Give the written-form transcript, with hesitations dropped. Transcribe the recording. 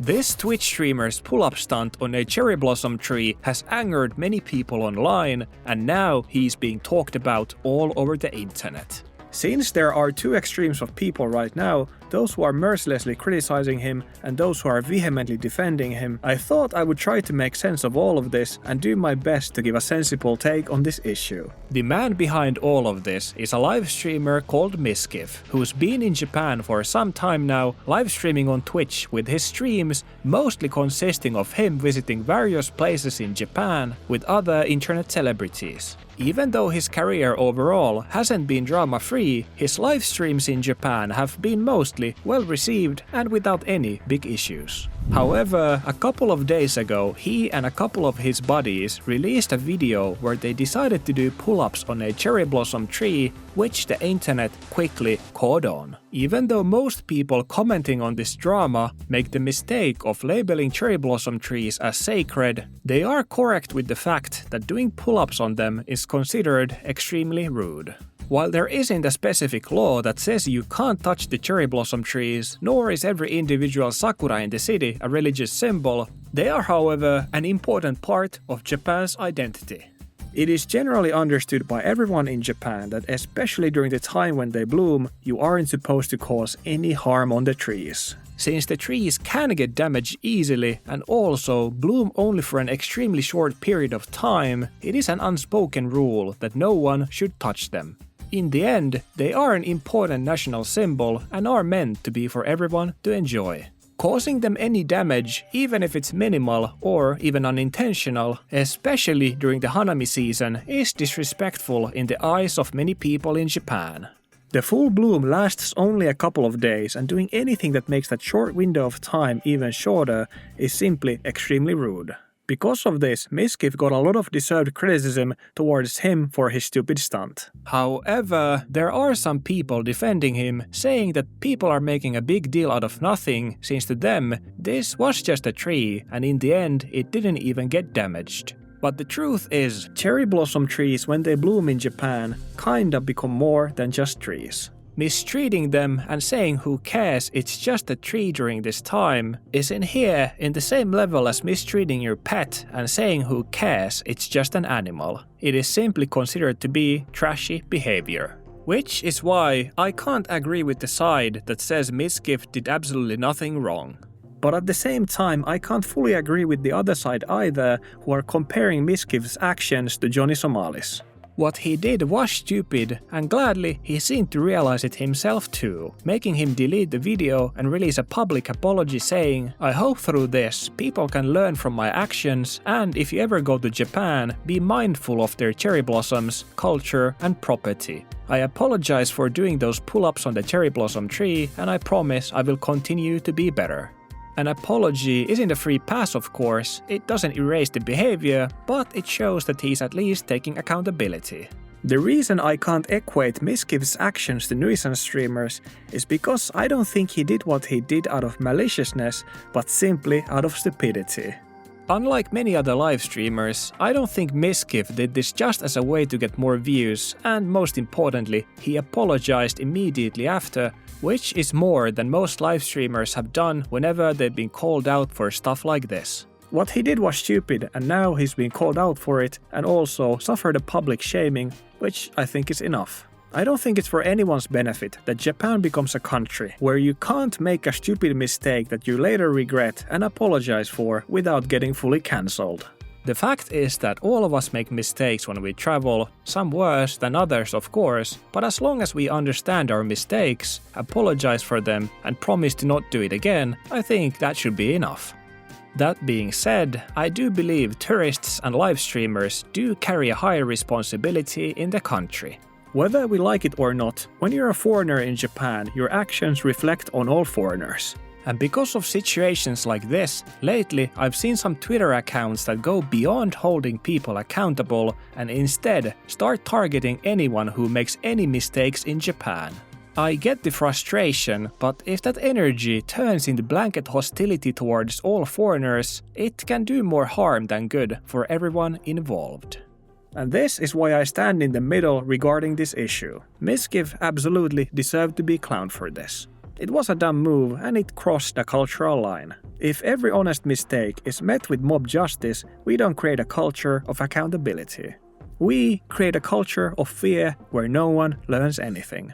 This Twitch streamer's pull-up stunt on a cherry blossom tree has angered many people online, and now he's being talked about all over the internet. Since there are two extremes of people right now, those who are mercilessly criticizing him and those who are vehemently defending him, I thought I would try to make sense of all of this and do my best to give a sensible take on this issue. The man behind all of this is a live streamer called Mizkif, who's been in Japan for some time now, live streaming on Twitch with his streams mostly consisting of him visiting various places in Japan with other internet celebrities. Even though his career overall hasn't been drama-free, his live streams in Japan have been mostly well received and without any big issues. However, a couple of days ago, he and a couple of his buddies released a video where they decided to do pull-ups on a cherry blossom tree, which the internet quickly caught on. Even though most people commenting on this drama make the mistake of labeling cherry blossom trees as sacred, they are correct with the fact that doing pull-ups on them is considered extremely rude. While there isn't a specific law that says you can't touch the cherry blossom trees, nor is every individual Sakura in the city a religious symbol, they are, however, an important part of Japan's identity. It is generally understood by everyone in Japan that especially during the time when they bloom, you aren't supposed to cause any harm on the trees. Since the trees can get damaged easily and also bloom only for an extremely short period of time, it is an unspoken rule that no one should touch them. In the end, they are an important national symbol and are meant to be for everyone to enjoy. Causing them any damage, even if it's minimal or even unintentional, especially during the Hanami season, is disrespectful in the eyes of many people in Japan. The full bloom lasts only a couple of days, and doing anything that makes that short window of time even shorter is simply extremely rude. Because of this, Mizkif got a lot of deserved criticism towards him for his stupid stunt. However, there are some people defending him, saying that people are making a big deal out of nothing, since to them, this was just a tree, and in the end, it didn't even get damaged. But the truth is, cherry blossom trees when they bloom in Japan kinda become more than just trees. Mistreating them and saying who cares, it's just a tree during this time is in here in the same level as mistreating your pet and saying who cares, it's just an animal. It is simply considered to be trashy behavior. Which is why I can't agree with the side that says Mizkif did absolutely nothing wrong. But at the same time, I can't fully agree with the other side either, who are comparing Mizkif's actions to Johnny Somalis. What he did was stupid, and gladly he seemed to realize it himself too, making him delete the video and release a public apology saying, "I hope through this people can learn from my actions, and if you ever go to Japan, be mindful of their cherry blossoms, culture and property. I apologize for doing those pull-ups on the cherry blossom tree, and I promise I will continue to be better." An apology isn't a free pass, of course, it doesn't erase the behavior, but it shows that he's at least taking accountability. The reason I can't equate Mizkif's actions to nuisance streamers is because I don't think he did what he did out of maliciousness, but simply out of stupidity. Unlike many other live streamers, I don't think Mizkif did this just as a way to get more views, and most importantly, he apologized immediately after, which is more than most live streamers have done whenever they've been called out for stuff like this. What he did was stupid, and now he's been called out for it and also suffered a public shaming, which I think is enough. I don't think it's for anyone's benefit that Japan becomes a country where you can't make a stupid mistake that you later regret and apologize for without getting fully cancelled. The fact is that all of us make mistakes when we travel, some worse than others of course, but as long as we understand our mistakes, apologize for them and promise to not do it again, I think that should be enough. That being said, I do believe tourists and live streamers do carry a higher responsibility in the country. Whether we like it or not, when you're a foreigner in Japan, your actions reflect on all foreigners. And because of situations like this, lately I've seen some Twitter accounts that go beyond holding people accountable and instead start targeting anyone who makes any mistakes in Japan. I get the frustration, but if that energy turns into blanket hostility towards all foreigners, it can do more harm than good for everyone involved. And this is why I stand in the middle regarding this issue. Mizkif absolutely deserved to be clowned for this. It was a dumb move and it crossed a cultural line. If every honest mistake is met with mob justice, we don't create a culture of accountability. We create a culture of fear where no one learns anything.